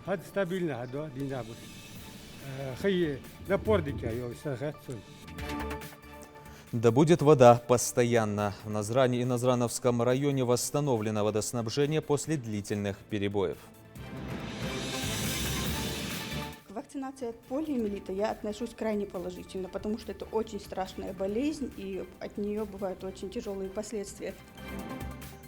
هاد ستابيلنا هادو دينابوس خي напордики ее сахатсон. Да будет вода постоянно. В Назране и Назрановском районе восстановлено водоснабжение после длительных перебоев. К вакцинации от полиомиелита я отношусь крайне положительно, потому что это очень страшная болезнь, и от нее бывают очень тяжелые последствия.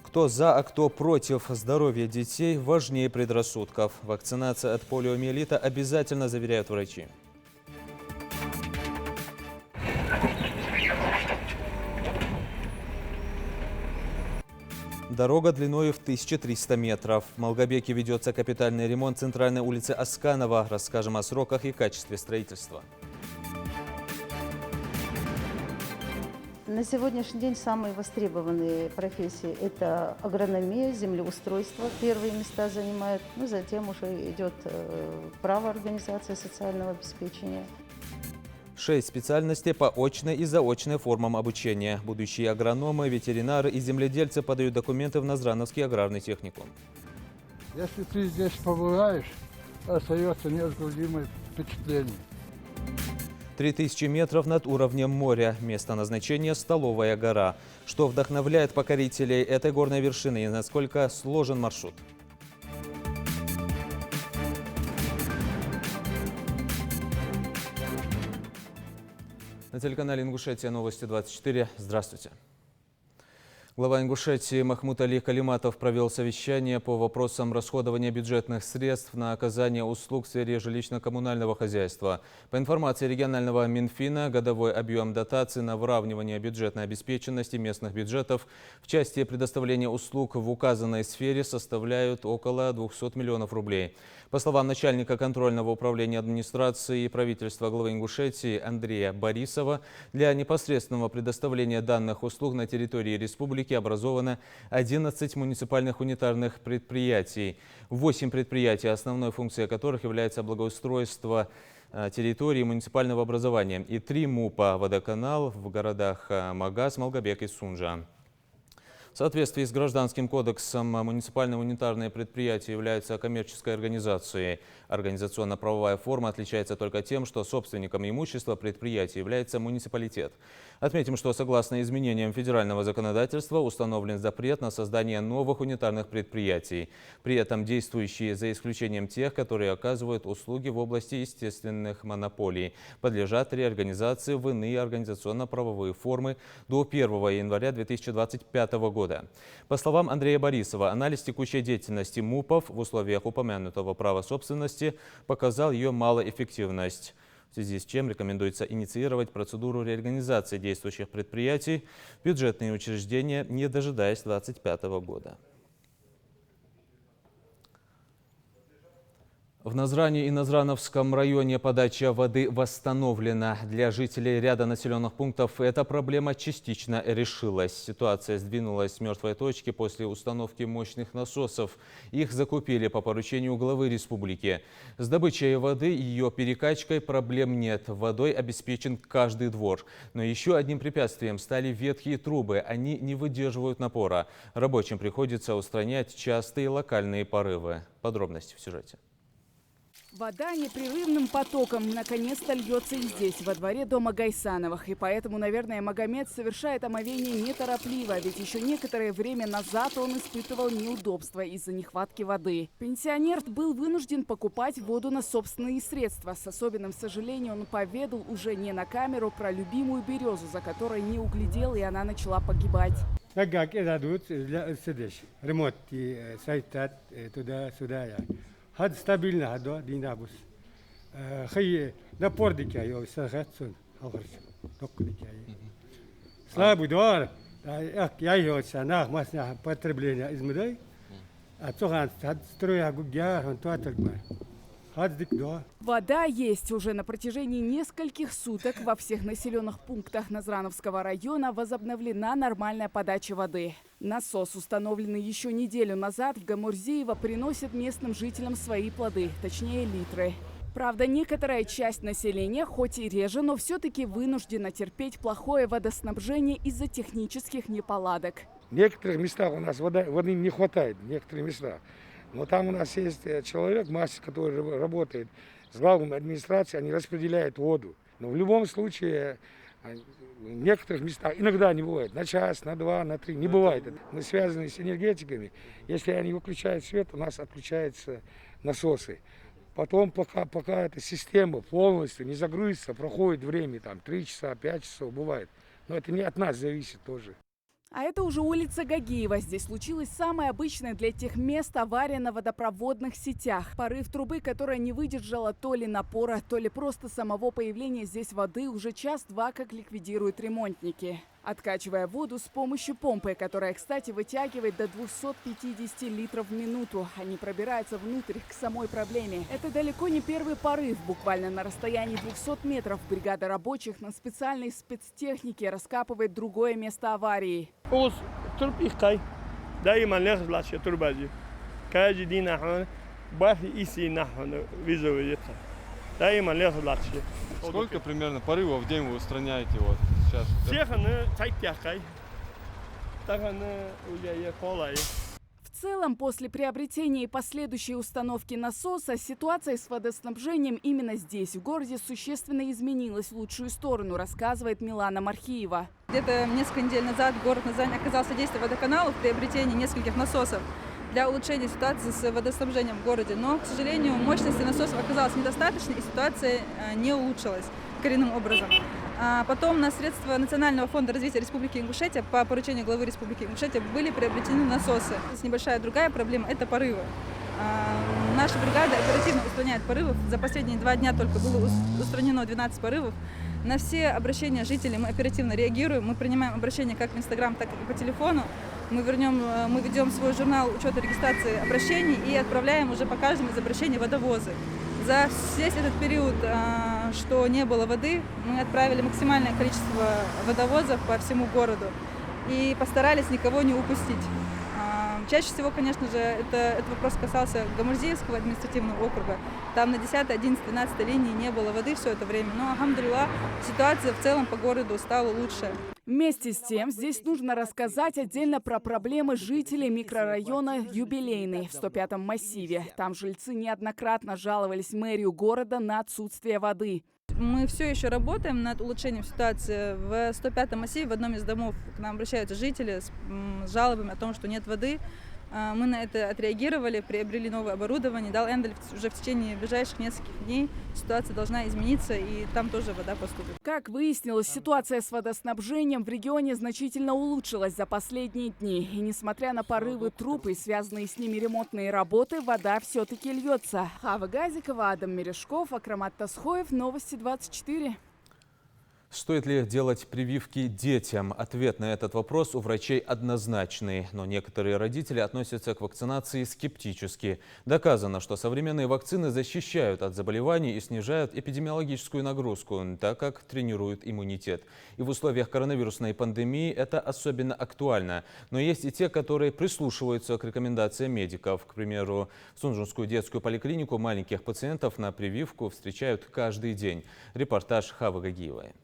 Кто за, а кто против здоровья детей, важнее предрассудков. Вакцинация от полиомиелита обязательно, заверяют врачи. Дорога длиною в 1300 метров. В Малгобеке ведется капитальный ремонт центральной улицы Асканова. Расскажем о сроках и качестве строительства. На сегодняшний день самые востребованные профессии – это агрономия, землеустройство. Первые места занимают, затем уже идет право организации социального обеспечения. 6 специальностей по очной и заочной формам обучения. Будущие агрономы, ветеринары и земледельцы подают документы в Назрановский аграрный техникум. Если ты здесь побываешь, остается неизгладимое впечатление. 3000 метров над уровнем моря. Место назначения – Столовая гора. Что вдохновляет покорителей этой горной вершины и насколько сложен маршрут? На телеканале «Ингушетия. Новости 24». Здравствуйте. Глава Ингушетии Махмуд Али Калиматов провел совещание по вопросам расходования бюджетных средств на оказание услуг в сфере жилищно-коммунального хозяйства. По информации регионального Минфина, годовой объем дотаций на выравнивание бюджетной обеспеченности местных бюджетов в части предоставления услуг в указанной сфере составляют около 200 миллионов рублей. По словам начальника контрольного управления администрации и правительства главы Ингушетии Андрея Борисова, для непосредственного предоставления данных услуг на территории республики образовано 11 муниципальных унитарных предприятий. 8 предприятий, основной функцией которых является благоустройство территории муниципального образования, и 3 МУПа «Водоканал» в городах Магаз, Малгобек и Сунжа. В соответствии с Гражданским кодексом муниципальные унитарные предприятия являются коммерческой организацией. Организационно-правовая форма отличается только тем, что собственником имущества предприятия является муниципалитет. Отметим, что согласно изменениям федерального законодательства установлен запрет на создание новых унитарных предприятий. При этом действующие, за исключением тех, которые оказывают услуги в области естественных монополий, подлежат реорганизации в иные организационно-правовые формы до 1 января 2025 года. По словам Андрея Борисова, анализ текущей деятельности МУПов в условиях упомянутого права собственности показал ее малоэффективность, в связи с чем рекомендуется инициировать процедуру реорганизации действующих предприятий в бюджетные учреждения, не дожидаясь 2025 года. В Назране и Назрановском районе подача воды восстановлена. Для жителей ряда населенных пунктов эта проблема частично решилась. Ситуация сдвинулась с мертвой точки после установки мощных насосов. Их закупили по поручению главы республики. С добычей воды и ее перекачкой проблем нет. Водой обеспечен каждый двор. Но еще одним препятствием стали ветхие трубы. Они не выдерживают напора. Рабочим приходится устранять частые локальные порывы. Подробности в сюжете. Вода непрерывным потоком наконец-то льется и здесь, во дворе дома Гайсановых. И поэтому, наверное, Магомед совершает омовение неторопливо, ведь еще некоторое время назад он испытывал неудобства из-за нехватки воды. Пенсионер был вынужден покупать воду на собственные средства. С особенным сожалением он поведал уже не на камеру про любимую березу, за которой не углядел, и она начала погибать. Ремонт сайтат туда-сюда. هاد ستابيلنا هادو دينابوس خي напордики ее сахатсон алгорч докудики слабый двор я ее санах масня потребление измедай а цохан строя гугя он туательма хаддик до. Вода есть уже на протяжении нескольких суток во всех населенных пунктах Назрановского района возобновлена нормальная подача воды. Насос, установленный еще неделю назад в Гамурзиево, приносит местным жителям свои плоды, точнее литры. Правда, некоторая часть населения, хоть и реже, но все-таки вынуждена терпеть плохое водоснабжение из-за технических неполадок. В некоторых местах у нас воды не хватает, в некоторых местах. Но там у нас есть человек, мастер, который работает с главной администрацией, они распределяют воду. Но в любом случае, в некоторых местах, иногда не бывает, на час, на два, на три, не бывает. Мы связаны с энергетиками. Если они выключают свет, у нас отключаются насосы. Потом, пока эта система полностью не загрузится, проходит время, там 3 часа, 5 часов бывает. Но это не от нас зависит тоже. А это уже улица Гагиева. Здесь случилась самая обычная для тех мест авария на водопроводных сетях. Порыв трубы, которая не выдержала то ли напора, то ли просто самого появления здесь воды, уже час-два как ликвидируют ремонтники. Откачивая воду с помощью помпы, которая, кстати, вытягивает до 250 литров в минуту. Они пробираются внутрь к самой проблеме. Это далеко не первый порыв. Буквально на расстоянии 200 метров бригада рабочих на специальной спецтехнике раскапывает другое место аварии. اوس تربي خاي دائما لازم لا شيء تربازي كاجي دينا حنا باخي إيسي نحن визовиется دائما لازم لا شيء. Сколько примерно порывов в день вы устраняете вот сейчас? Всех они тайпя хай, так они уже колай. В целом, после приобретения и последующей установки насоса, ситуация с водоснабжением именно здесь, в городе, существенно изменилась в лучшую сторону, рассказывает Милана Мархиева. Где-то несколько недель назад город Назань оказал содействие водоканалу в приобретении нескольких насосов для улучшения ситуации с водоснабжением в городе. Но, к сожалению, мощности насосов оказалось недостаточно, и ситуация не улучшилась коренным образом. Потом на средства Национального фонда развития Республики Ингушетия по поручению главы Республики Ингушетия были приобретены насосы. Здесь небольшая другая проблема – это порывы. Наша бригада оперативно устраняет порывы. За последние 2 дня только было устранено 12 порывов. На все обращения жителей мы оперативно реагируем. Мы принимаем обращения как в Инстаграм, так и по телефону. Мы ведем свой журнал учета регистрации обращений и отправляем уже по каждому из обращений водовозы. За весь этот период, что не было воды, мы отправили максимальное количество водовозов по всему городу и постарались никого не упустить. Чаще всего, конечно же, этот вопрос касался Гамурзиевского административного округа. Там на 10, 11, 12 линии не было воды все это время, но, алхамдулилlah, ситуация в целом по городу стала лучше. Вместе с тем, здесь нужно рассказать отдельно про проблемы жителей микрорайона Юбилейный в 105-м массиве. Там жильцы неоднократно жаловались в мэрию города на отсутствие воды. Мы все еще работаем над улучшением ситуации. В 105-м массиве в одном из домов к нам обращаются жители с жалобами о том, что нет воды. Мы на это отреагировали, приобрели новое оборудование. Дал Эндель уже в течение ближайших нескольких дней ситуация должна измениться, и там тоже вода поступит. Как выяснилось, ситуация с водоснабжением в регионе значительно улучшилась за последние дни. И несмотря на порывы труб и связанные с ними ремонтные работы, вода все-таки льется. Хава Газикова, Адам Мережков, Акрамат Тасхоев, Новости 24. Стоит ли делать прививки детям? Ответ на этот вопрос у врачей однозначный. Но некоторые родители относятся к вакцинации скептически. Доказано, что современные вакцины защищают от заболеваний и снижают эпидемиологическую нагрузку, так как тренируют иммунитет. И в условиях коронавирусной пандемии это особенно актуально. Но есть и те, которые прислушиваются к рекомендациям медиков. К примеру, в Сунжунскую детскую поликлинику маленьких пациентов на прививку встречают каждый день. Репортаж Хавы Гагиевой.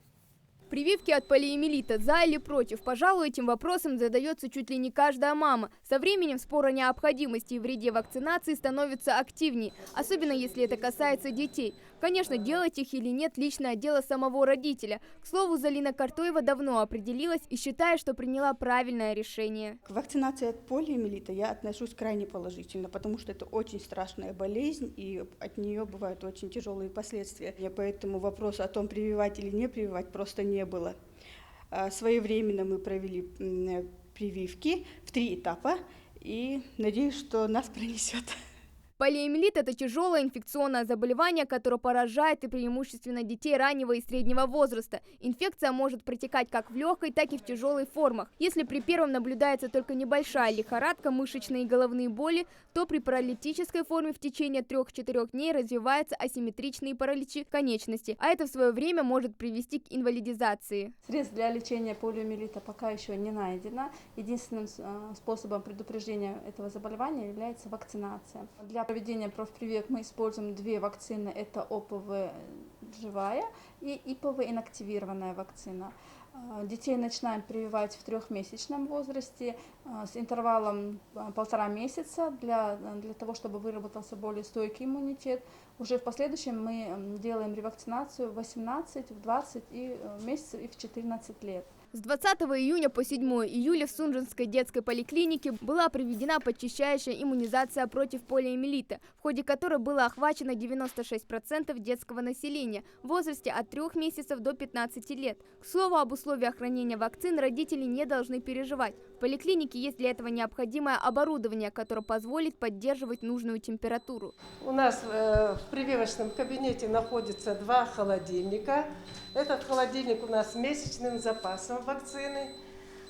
Прививки от полиомиелита за или против? Пожалуй, этим вопросом задается чуть ли не каждая мама. Со временем спор о необходимости и вреде вакцинации становится активнее, особенно если это касается детей. Конечно, делать их или нет – личное дело самого родителя. К слову, Залина Картоева давно определилась и считает, что приняла правильное решение. К вакцинации от полиомиелита я отношусь крайне положительно, потому что это очень страшная болезнь, и от нее бывают очень тяжелые последствия. И поэтому вопрос о том, прививать или не прививать, просто не было. Своевременно мы провели прививки в 3 этапа, и надеюсь, что нас пронесет. Полиомиелит – это тяжелое инфекционное заболевание, которое поражает и преимущественно детей раннего и среднего возраста. Инфекция может протекать как в легкой, так и в тяжелых формах. Если при первом наблюдается только небольшая лихорадка, мышечные и головные боли, то при паралитической форме в течение 3-4 дней развиваются асимметричные параличи конечностей, а это в свое время может привести к инвалидизации. Средств для лечения полиомиелита пока еще не найдено. Единственным способом предупреждения этого заболевания является вакцинация. Для проведения профпрививок мы используем 2 вакцины. Это ОПВ живая и ИПВ инактивированная вакцина. Детей начинаем прививать в 3-месячном возрасте с интервалом 1,5 месяца для того, чтобы выработался более стойкий иммунитет. Уже в последующем мы делаем ревакцинацию в 18, в 20 месяцев и в 14 лет. С 20 июня по 7 июля в Сунжинской детской поликлинике была проведена подчищающая иммунизация против полиомиелита, в ходе которой было охвачено 96% детского населения в возрасте от 3 месяцев до 15 лет. К слову, об условиях хранения вакцин родители не должны переживать. В поликлинике есть для этого необходимое оборудование, которое позволит поддерживать нужную температуру. У нас в прививочном кабинете находится 2 холодильника. Этот холодильник у нас с месячным запасом вакцины.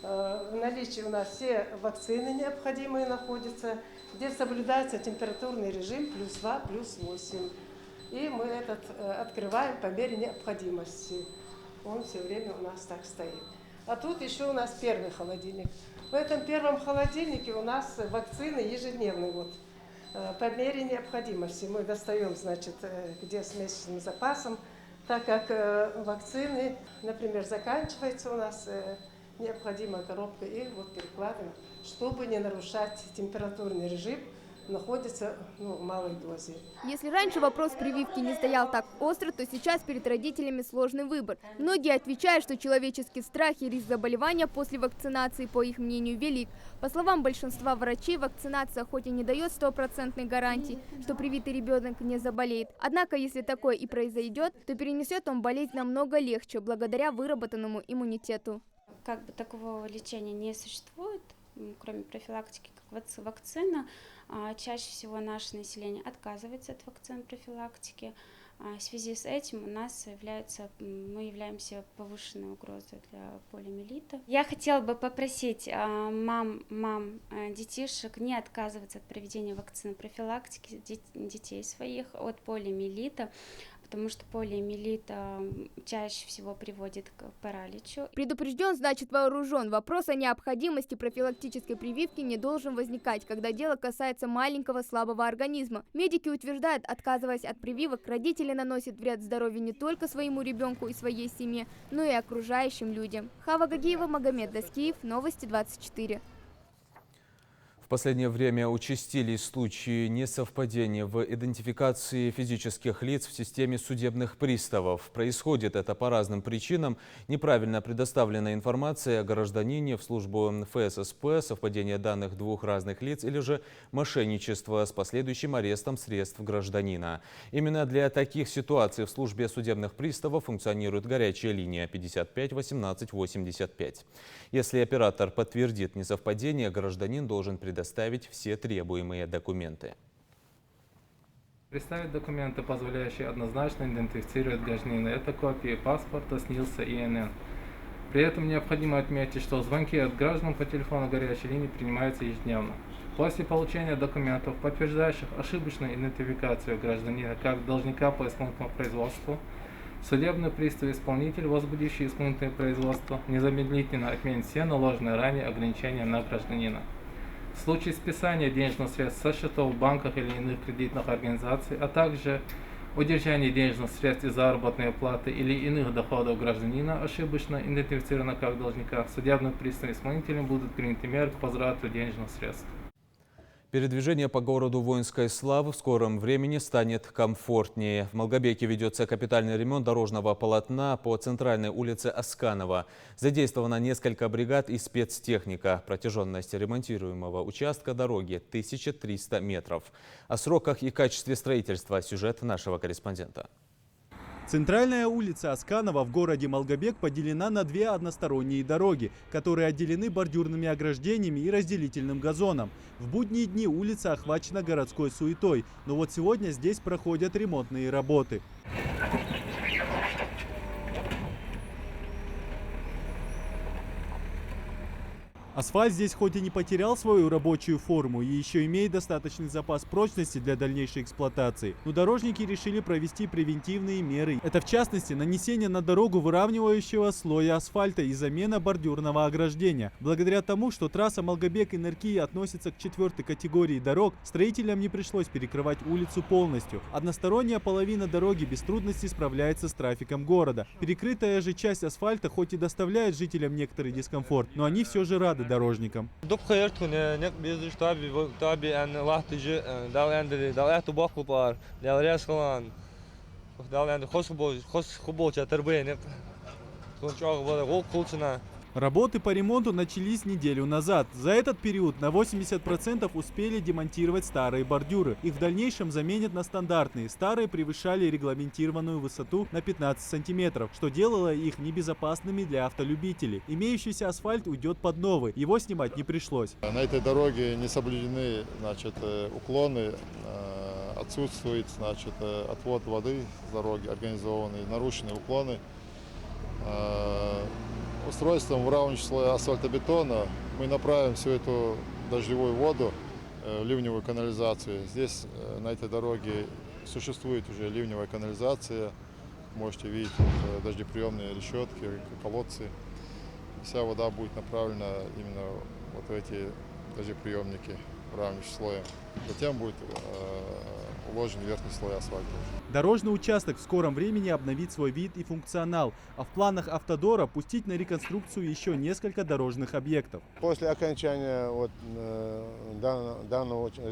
В наличии у нас все вакцины необходимые находятся, где соблюдается температурный режим +2, +8. И мы этот открываем по мере необходимости. Он все время у нас так стоит. А тут еще у нас первый холодильник. В этом первом холодильнике у нас вакцины ежедневные. Вот. По мере необходимости мы достаем, значит, где с месячным запасом, так как вакцины, например, заканчивается у нас необходимая коробка, и вот перекладываем, чтобы не нарушать температурный режим, находится в малой дозе. Если раньше вопрос прививки не стоял так остро, то сейчас перед родителями сложный выбор. Многие отвечают, что человеческий страх и риск заболевания после вакцинации, по их мнению, велик. По словам большинства врачей, вакцинация хоть и не дает 100% гарантии, что привитый ребенок не заболеет. Однако, если такое и произойдет, то перенесет он болезнь намного легче, благодаря выработанному иммунитету. Как бы такого лечения не существует, кроме профилактики, как вакцина. Чаще всего наше население отказывается от вакцин профилактики. В связи с этим у нас мы являемся повышенной угрозой для полиомиелита. Я хотела бы попросить мам детишек не отказываться от проведения вакцины профилактики детей своих от полиомиелита, потому что полиомиелит чаще всего приводит к параличу. Предупрежден, значит вооружен. Вопрос о необходимости профилактической прививки не должен возникать, когда дело касается маленького слабого организма. Медики утверждают, отказываясь от прививок, родители наносят вред здоровью не только своему ребенку и своей семье, но и окружающим людям. Хава Гагиева, Магомед Даскиев, Новости 24. В последнее время участились случаи несовпадения в идентификации физических лиц в системе судебных приставов. Происходит это по разным причинам. Неправильно предоставленная информация о гражданине в службу ФССП, совпадение данных 2 разных лиц или же мошенничество с последующим арестом средств гражданина. Именно для таких ситуаций в службе судебных приставов функционирует горячая линия 55 18 85. Если оператор подтвердит несовпадение, гражданин должен предоставить все требуемые документы. Представить документы, позволяющие однозначно идентифицировать гражданина. Это копии паспорта, СНИЛСа и ИНН. При этом необходимо отметить, что звонки от граждан по телефону горячей линии принимаются ежедневно. После получения документов, подтверждающих ошибочную идентификацию гражданина как должника по исполнительному производству, судебный пристав-исполнитель, возбудивший исполнительное производство, незамедлительно отменит все наложенные ранее ограничения на гражданина. В случае списания денежных средств со счетов в банках или иных кредитных организаций, а также удержания денежных средств из заработной платы или иных доходов гражданина, ошибочно идентифицировано как должника, судебным приставом-исполнителем будут приняты меры к возврату денежных средств. Передвижение по городу воинской славы в скором времени станет комфортнее. В Малгобеке ведется капитальный ремонт дорожного полотна по центральной улице Асканова. Задействовано несколько бригад и спецтехника. Протяженность ремонтируемого участка дороги 1300 метров. О сроках и качестве строительства сюжет нашего корреспондента. Центральная улица Асканова в городе Малгобек поделена на 2 односторонние дороги, которые отделены бордюрными ограждениями и разделительным газоном. В будние дни улица охвачена городской суетой, но вот сегодня здесь проходят ремонтные работы. Асфальт здесь хоть и не потерял свою рабочую форму и еще имеет достаточный запас прочности для дальнейшей эксплуатации, но дорожники решили провести превентивные меры. Это в частности нанесение на дорогу выравнивающего слоя асфальта и замена бордюрного ограждения. Благодаря тому, что трасса Малгобек-Инаркия относится к 4-й категории дорог, строителям не пришлось перекрывать улицу полностью. Односторонняя половина дороги без трудностей справляется с трафиком города. Перекрытая же часть асфальта хоть и доставляет жителям некоторый дискомфорт, но они все же рады дорожникам. Работы по ремонту начались неделю назад. За этот период на 80% успели демонтировать старые бордюры. Их в дальнейшем заменят на стандартные. Старые превышали регламентированную высоту на 15 сантиметров, что делало их небезопасными для автолюбителей. Имеющийся асфальт уйдет под новый. Его снимать не пришлось. На этой дороге не соблюдены, уклоны, отсутствует, отвод воды с дороги организованный, нарушены уклоны. Устройством выравнивающего слоя асфальтобетона мы направим всю эту дождевую воду в ливневую канализацию. Здесь на этой дороге существует уже ливневая канализация. Можете видеть дождеприемные решетки, колодцы. Вся вода будет направлена именно вот в эти дождеприемники выравнивающим слоем. Затем будет уложен верхний слой асфальта. Дорожный участок в скором времени обновит свой вид и функционал, а в планах Автодора пустить на реконструкцию еще несколько дорожных объектов. После окончания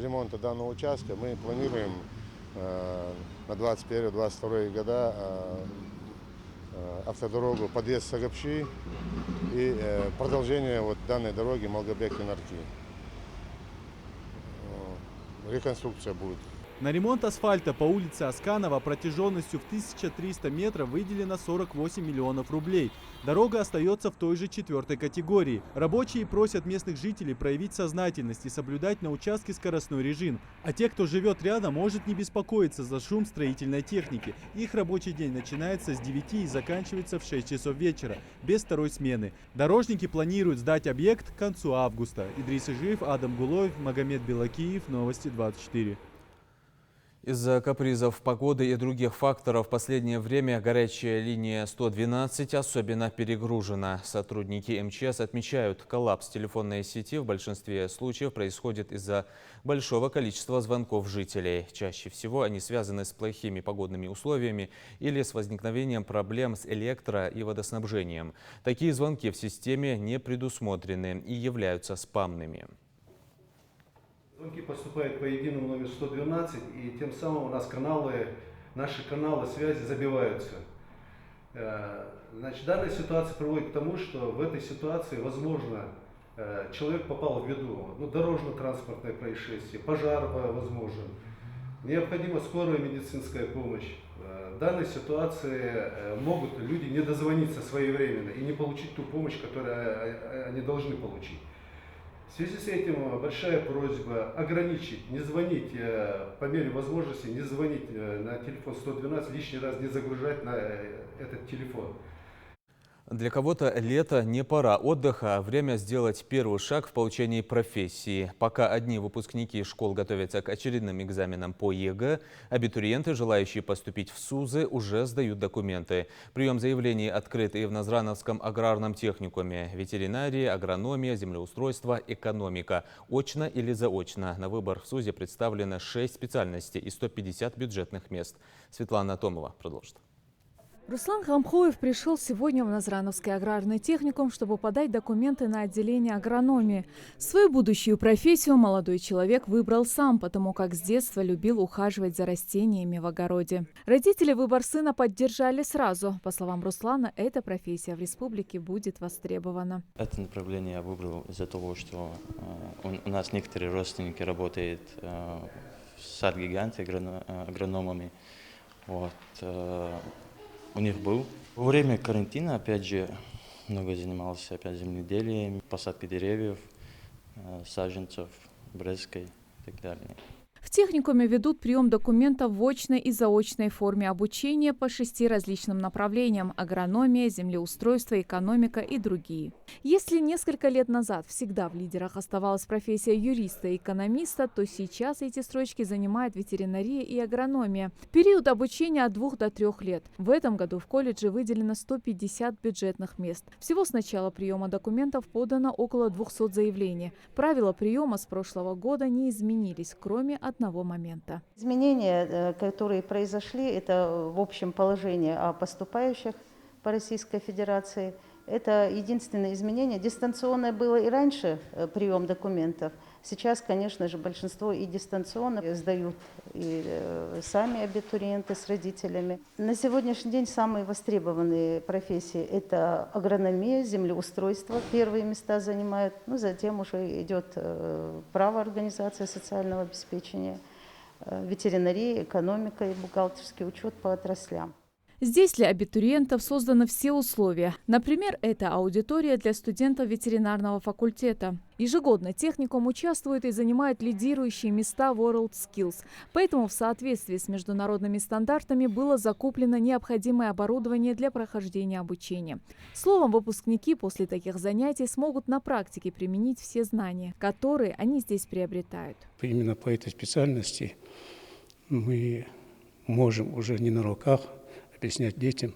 ремонта данного участка мы планируем на 2021-2022 года автодорогу подъезд Сагапши и продолжение данной дороги Малгобек-Инаркия. Реконструкция будет. На ремонт асфальта по улице Асканова протяженностью в 1300 метров выделено 48 миллионов рублей. Дорога остается в той же 4-й категории. Рабочие просят местных жителей проявить сознательность и соблюдать на участке скоростной режим. А те, кто живет рядом, может не беспокоиться за шум строительной техники. Их рабочий день начинается с 9 и заканчивается в 6 часов вечера, без второй смены. Дорожники планируют сдать объект к концу августа. Идрис Ижиев, Адам Гулоев, Магомед Белакиев, Новости 24. Из-за капризов погоды и других факторов в последнее время горячая линия 112 особенно перегружена. Сотрудники МЧС отмечают, коллапс телефонной сети в большинстве случаев происходит из-за большого количества звонков жителей. Чаще всего они связаны с плохими погодными условиями или с возникновением проблем с электро- и водоснабжением. Такие звонки в системе не предусмотрены и являются спамными. Звонки поступают по единому номеру 112, и тем самым у нас наши каналы связи забиваются. Значит, данная ситуация приводит к тому, что в этой ситуации, возможно, человек попал в беду. Дорожно-транспортное происшествие, пожар возможен. Необходима скорая медицинская помощь. В данной ситуации могут люди не дозвониться своевременно и не получить ту помощь, которую они должны получить. В связи с этим большая просьба ограничить, не звонить по мере возможности, не звонить на телефон 112, лишний раз не загружать на этот телефон. Для кого-то лето не пора отдыха, а время сделать первый шаг в получении профессии. Пока одни выпускники школ готовятся к очередным экзаменам по ЕГЭ, абитуриенты, желающие поступить в СУЗы, уже сдают документы. Прием заявлений открыт и в Назрановском аграрном техникуме. Ветеринария, агрономия, землеустройство, экономика. Очно или заочно. На выбор в СУЗе представлено 6 специальностей и 150 бюджетных мест. Светлана Томова продолжит. Руслан Хамхоев пришел сегодня в Назрановский аграрный техникум, чтобы подать документы на отделение агрономии. Свою будущую профессию молодой человек выбрал сам, потому как с детства любил ухаживать за растениями в огороде. Родители выбор сына поддержали сразу. По словам Руслана, эта профессия в республике будет востребована. Это направление я выбрал из-за того, что у нас некоторые родственники работают в сад-гиганте агрономами. У них был. Во время карантина, опять же, много занимался земледелием, посадкой деревьев, саженцев, брезской и так далее. В техникуме ведут прием документов в очной и заочной форме обучения по 6 различным направлениям – агрономия, землеустройство, экономика и другие. Если несколько лет назад всегда в лидерах оставалась профессия юриста и экономиста, то сейчас эти строчки занимают ветеринария и агрономия. Период обучения от 2 до 3 лет. В этом году в колледже выделено 150 бюджетных мест. Всего с начала приема документов подано около 200 заявлений. Правила приема с прошлого года не изменились, кроме одного момента. Изменения, которые произошли, это в общем положении о поступающих по Российской Федерации. Это единственное изменение. Дистанционное было и раньше прием документов. Сейчас, конечно же, большинство и дистанционно сдают и сами абитуриенты с родителями. На сегодняшний день самые востребованные профессии – это агрономия, землеустройство. Первые места занимают, затем уже идет право организации социального обеспечения, ветеринария, экономика и бухгалтерский учет по отраслям. Здесь для абитуриентов созданы все условия. Например, это аудитория для студентов ветеринарного факультета. Ежегодно техникум участвует и занимает лидирующие места в WorldSkills. Поэтому в соответствии с международными стандартами было закуплено необходимое оборудование для прохождения обучения. Словом, выпускники после таких занятий смогут на практике применить все знания, которые они здесь приобретают. Именно по этой специальности мы можем уже не на руках объяснять детям,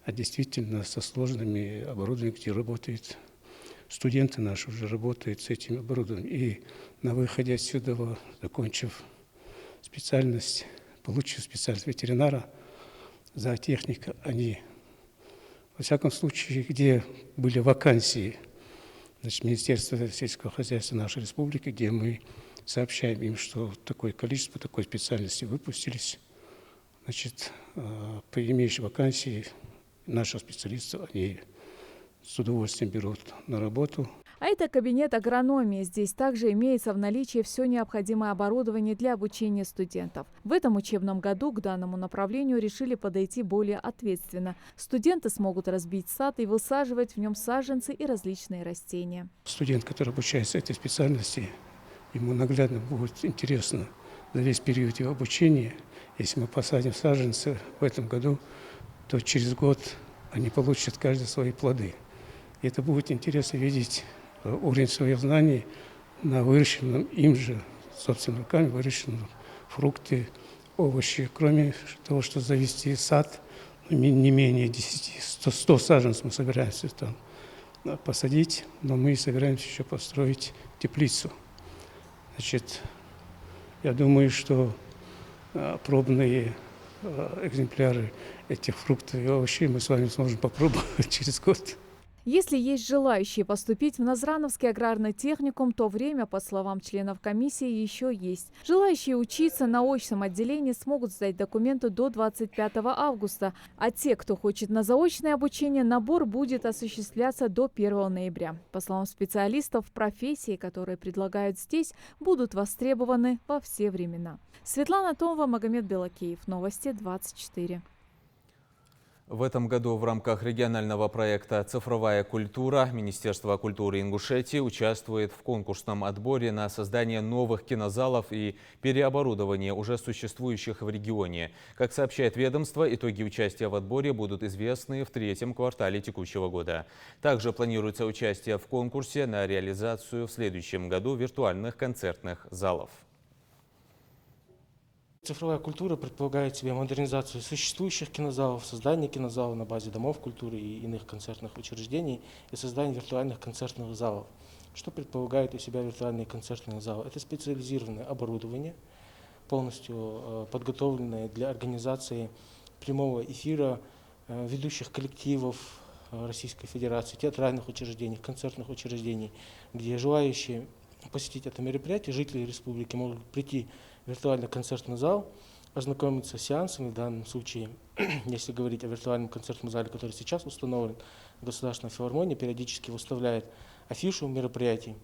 а действительно со сложными оборудованием, где работают студенты наши, уже работают с этим оборудованием. И на выходе отсюда, закончив специальность, получив специальность ветеринара, зоотехника, они, во всяком случае, где были вакансии, Министерства сельского хозяйства нашей республики, где мы сообщаем им, что такое количество такой специальности выпустились, по имеющей вакансии наших специалистов они с удовольствием берут на работу. А это кабинет агрономии. Здесь также имеется в наличии все необходимое оборудование для обучения студентов. В этом учебном году к данному направлению решили подойти более ответственно. Студенты смогут разбить сад и высаживать в нем саженцы и различные растения. Студент, который обучается этой специальности, ему наглядно будет интересно за весь период его обучения. Если мы посадим саженцы в этом году, то через год они получат каждый свои плоды. И это будет интересно видеть уровень своих знаний на выращенном им же, собственными руками, выращенном фрукты, овощи. Кроме того, что завести сад, не менее 100 саженцев мы собираемся там посадить, но мы собираемся еще построить теплицу. Я думаю, что пробные экземпляры этих фруктов и овощей мы с вами сможем попробовать через год. Если есть желающие поступить в Назрановский аграрный техникум, то время, по словам членов комиссии, еще есть. Желающие учиться на очном отделении смогут сдать документы до 25 августа, а те, кто хочет на заочное обучение, набор будет осуществляться до 1 ноября. По словам специалистов, профессии, которые предлагают здесь, будут востребованы во все времена. Светлана Томова, Магомед Белакеев. Новости 24. В этом году в рамках регионального проекта «Цифровая культура» Министерство культуры Ингушетии участвует в конкурсном отборе на создание новых кинозалов и переоборудование уже существующих в регионе. Как сообщает ведомство, итоги участия в отборе будут известны в 3-м квартале текущего года. Также планируется участие в конкурсе на реализацию в следующем году виртуальных концертных залов. Цифровая культура предполагает в себе модернизацию существующих кинозалов, создание кинозалов на базе домов культуры и иных концертных учреждений и создание виртуальных концертных залов. Что предполагает у себя виртуальные концертные залы? Это специализированное оборудование, полностью подготовленное для организации прямого эфира ведущих коллективов Российской Федерации, театральных учреждений, концертных учреждений, где желающие посетить это мероприятие, жители республики могут прийти в виртуальный концертный зал, ознакомиться с сеансами. В данном случае, если говорить о виртуальном концертном зале, который сейчас установлен, Государственная филармония периодически выставляет афишу мероприятий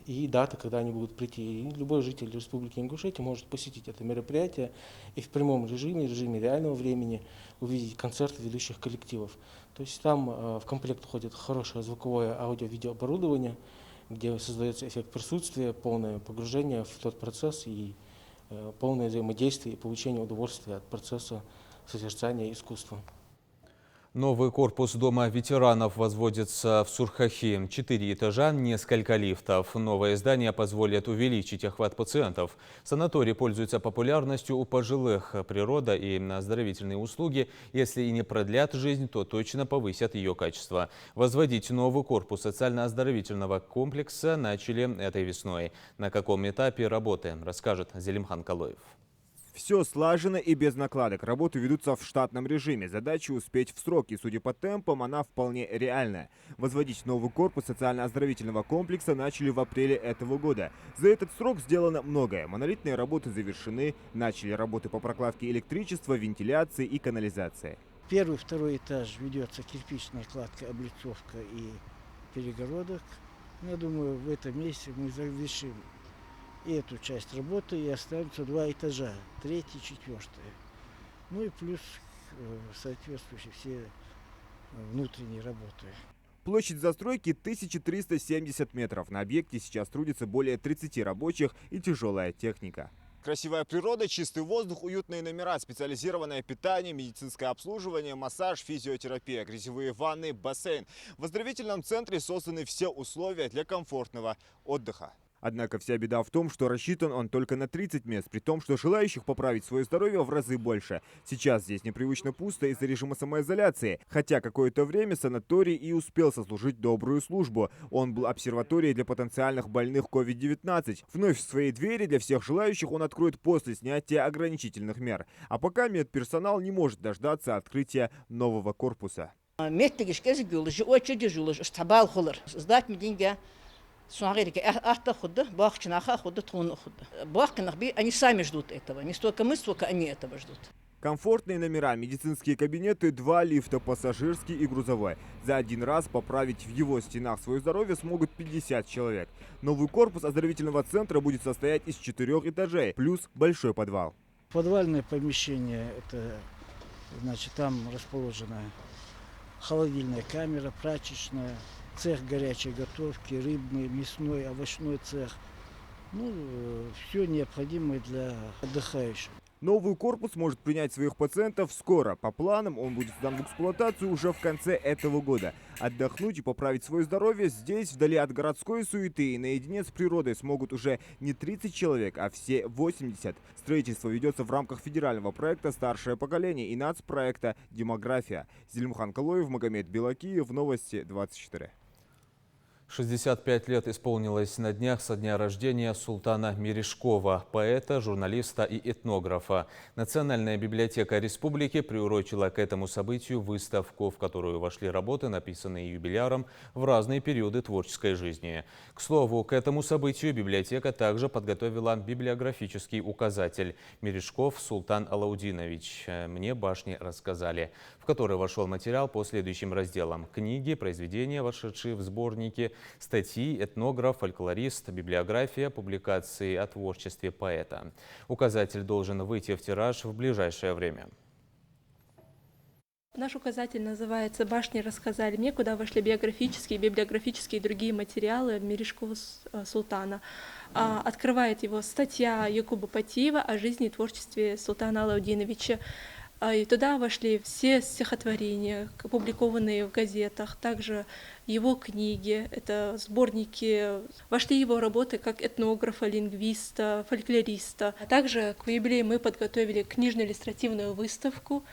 и даты, когда они будут прийти. И любой житель Республики Ингушетия может посетить это мероприятие и в прямом режиме реального времени увидеть концерты ведущих коллективов. То есть там в комплект входит хорошее звуковое аудио-видеооборудование, где создается эффект присутствия, полное погружение в тот процесс и полное взаимодействие и получение удовольствия от процесса созерцания искусства. Новый корпус Дома ветеранов возводится в Сурхахи. 4 этажа, несколько лифтов. Новое здание позволит увеличить охват пациентов. Санаторий пользуется популярностью у пожилых. Природа и оздоровительные услуги, если и не продлят жизнь, то точно повысят ее качество. Возводить новый корпус социально-оздоровительного комплекса начали этой весной. На каком этапе работы, расскажет Зелимхан Калоев. Все слажено и без накладок. Работы ведутся в штатном режиме. Задача успеть в срок, и, судя по темпам, она вполне реальная. Возводить новый корпус социально-оздоровительного комплекса начали в апреле этого года. За этот срок сделано многое. Монолитные работы завершены, начали работы по прокладке электричества, вентиляции и канализации. Первый, второй этаж ведется кирпичная кладка, облицовка и перегородок. Я думаю, в этом месяце мы завершим и эту часть работы, и останутся 2 этажа, 3-й, 4-й. Ну и плюс соответствующие все внутренние работы. Площадь застройки 1370 метров. На объекте сейчас трудится более 30 рабочих и тяжелая техника. Красивая природа, чистый воздух, уютные номера, специализированное питание, медицинское обслуживание, массаж, физиотерапия, грязевые ванны, бассейн. В оздоровительном центре созданы все условия для комфортного отдыха. Однако вся беда в том, что рассчитан он только на 30 мест, при том, что желающих поправить свое здоровье в разы больше. Сейчас здесь непривычно пусто из-за режима самоизоляции, хотя какое-то время санаторий и успел сослужить добрую службу. Он был обсерваторией для потенциальных больных COVID-19. Вновь свои двери для всех желающих он откроет после снятия ограничительных мер. А пока медперсонал не может дождаться открытия нового корпуса. Они сами ждут этого. Не столько мы, сколько они этого ждут. Комфортные номера, медицинские кабинеты, 2 лифта, пассажирский и грузовой. За один раз поправить в его стенах свое здоровье смогут 50 человек. Новый корпус оздоровительного центра будет состоять из 4 этажей, плюс большой подвал. Подвальное помещение, это, значит, там расположена холодильная камера, прачечная, цех горячей готовки, рыбный, мясной, овощной цех. Ну, все необходимое для отдыхающих. Новый корпус может принять своих пациентов скоро. По планам он будет сдан в эксплуатацию уже в конце этого года. Отдохнуть и поправить свое здоровье здесь, вдали от городской суеты и наедине с природой, смогут уже не 30 человек, а все 80. Строительство ведется в рамках федерального проекта «Старшее поколение» и нацпроекта «Демография». Зелимхан Калоев, Магомед Белакиев, Новости 24. 65 лет исполнилось на днях со дня рождения Султана Мережкова, поэта, журналиста и этнографа. Национальная библиотека республики приурочила к этому событию выставку, в которую вошли работы, написанные юбиляром в разные периоды творческой жизни. К слову, к этому событию библиотека также подготовила библиографический указатель «Мережков Султан Алаудинович. Мне башни рассказали», в который вошел материал по следующим разделам: книги, произведения, вошедшие в сборники, статьи, этнограф, фольклорист, библиография, публикации о творчестве поэта. Указатель должен выйти в тираж в ближайшее время. Наш указатель называется «Башни рассказали мне», куда вошли биографические, библиографические и другие материалы Мережкова Султана. Открывает его статья Якуба Патиева о жизни и творчестве Султана Алаудиновича. И туда вошли все стихотворения, опубликованные в газетах, также его книги, это сборники, вошли его работы как этнографа, лингвиста, фольклориста. А также к юбилею мы подготовили книжно-иллюстративную выставку,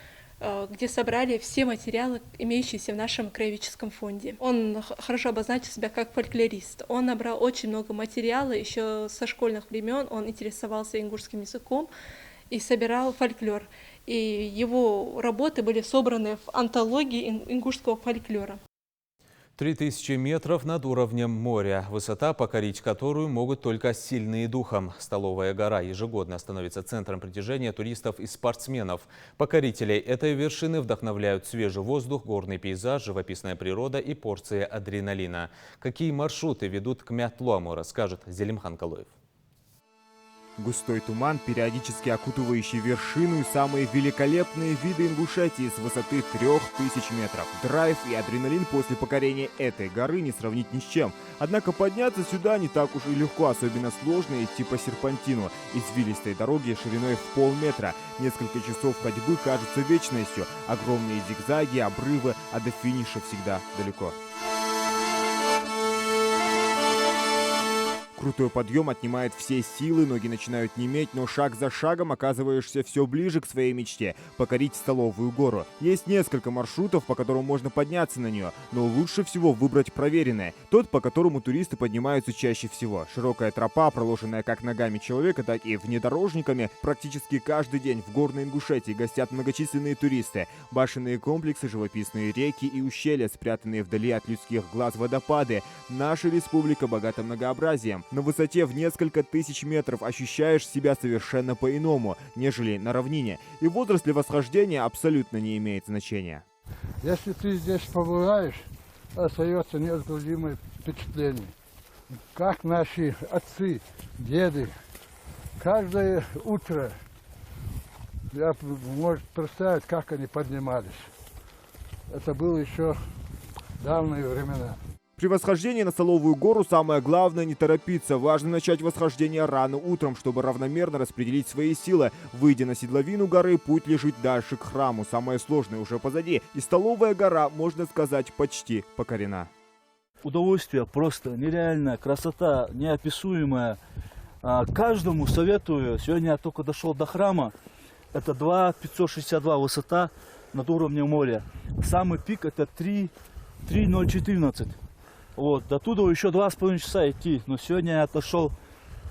где собрали все материалы, имеющиеся в нашем краеведческом фонде. Он хорошо обозначил себя как фольклорист. Он набрал очень много материала, еще со школьных времен он интересовался ингушским языком и собирал фольклор. И его работы были собраны в антологии ингушского фольклора. 3000 метров над уровнем моря. Высота, покорить которую могут только сильные духом. Столовая гора ежегодно становится центром притяжения туристов и спортсменов. Покорителей этой вершины вдохновляют свежий воздух, горный пейзаж, живописная природа и порция адреналина. Какие маршруты ведут к Мятлому, расскажет Зелимхан Калоев. Густой туман, периодически окутывающий вершину и самые великолепные виды Ингушетии с высоты 3000 метров. Драйв и адреналин после покорения этой горы не сравнить ни с чем. Однако подняться сюда не так уж и легко, особенно сложно идти по серпантину, извилистой дороге шириной в полметра. Несколько часов ходьбы кажутся вечностью. Огромные зигзаги, обрывы, а до финиша всегда далеко. Крутой подъем отнимает все силы, ноги начинают неметь, но шаг за шагом оказываешься все ближе к своей мечте – покорить Столовую гору. Есть несколько маршрутов, по которым можно подняться на нее, но лучше всего выбрать проверенное. Тот, по которому туристы поднимаются чаще всего. Широкая тропа, проложенная как ногами человека, так и внедорожниками. Практически каждый день в горной Ингушетии гостят многочисленные туристы. Башенные комплексы, живописные реки и ущелья, спрятанные вдали от людских глаз водопады. Наша республика богата многообразием. На высоте в несколько тысяч метров ощущаешь себя совершенно по-иному, нежели на равнине. И возраст для восхождения абсолютно не имеет значения. Если ты здесь побываешь, остается неизгладимое впечатление. Как наши отцы, деды, каждое утро, я могу представить, как они поднимались. Это было еще давние времена. При восхождении на Столовую гору самое главное не торопиться. Важно начать восхождение рано утром, чтобы равномерно распределить свои силы. Выйдя на седловину горы, путь лежит дальше к храму. Самое сложное уже позади. И Столовая гора, можно сказать, почти покорена. Удовольствие просто нереальное, красота неописуемая. Каждому советую. Сегодня я только дошел до храма. Это 2,562 высота над уровнем моря. Самый пик это 3,014. Вот, до туда еще 2,5 часа идти, но сегодня я отошел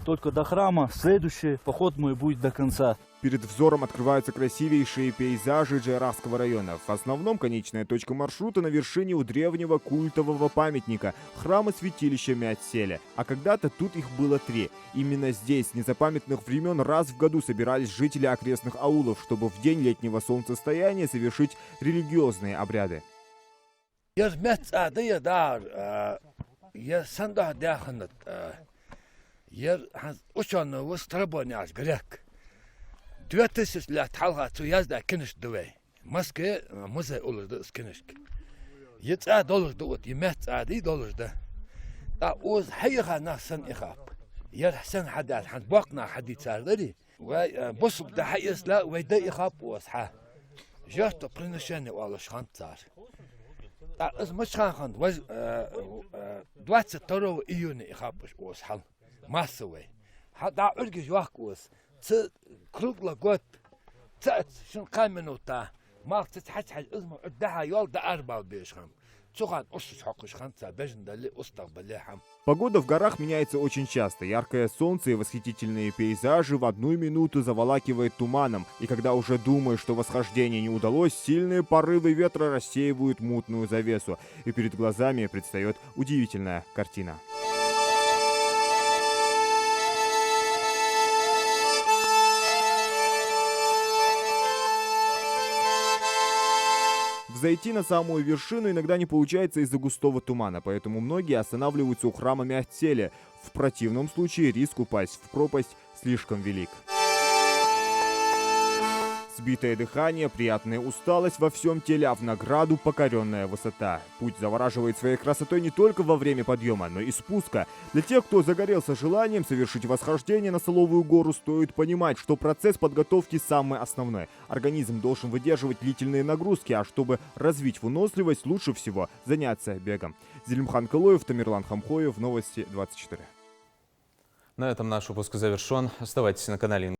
только до храма, следующий поход мой будет до конца. Перед взором открываются красивейшие пейзажи Джайрахского района. В основном конечная точка маршрута на вершине у древнего культового памятника – храма-святилища Мятселя. А когда-то тут их было 3. Именно здесь с незапамятных времен раз в году собирались жители окрестных аулов, чтобы в день летнего солнцестояния совершить религиозные обряды. Yer metsadı dar, yer sandah dağınıt, yer uçanı ve strabonyaz grek. 2000 lat halga tu yazda kiniş duvey. Maske müze olurdu iskiniş. Yetsa dolurdu ot, yemetsadı dolurdu. Da oz hayga nasan ikhab. Yer sen hadat han baqna hadit sardari. Ve busub da hayisla ve da ikhab washa. Jarto приношение walış xantar. Из Мачханхан 22 июня ихапыш осхал массовый. Да ургиш вакус. Ц круглый год. Ц шин каменута. Махт тхач изма уддаха йол да арбал бешхам. Цухан ушш хакыш ханца бежндали устагбалехам. Погода в горах меняется очень часто. Яркое солнце и восхитительные пейзажи в одну минуту заволакивает туманом. И когда уже думаешь, что восхождение не удалось, сильные порывы ветра рассеивают мутную завесу. И перед глазами предстает удивительная картина. Зайти на самую вершину иногда не получается из-за густого тумана, поэтому многие останавливаются у храма Мятселя. В противном случае риск упасть в пропасть слишком велик. Сбитое дыхание, приятная усталость во всем теле, а в награду покоренная высота. Путь завораживает своей красотой не только во время подъема, но и спуска. Для тех, кто загорелся желанием совершить восхождение на Столовую гору, стоит понимать, что процесс подготовки самый основной. Организм должен выдерживать длительные нагрузки, а чтобы развить выносливость, лучше всего заняться бегом. Зелимхан Кылоев, Тамерлан Хамхоев, Новости 24. На этом наш выпуск завершен. Оставайтесь на канале.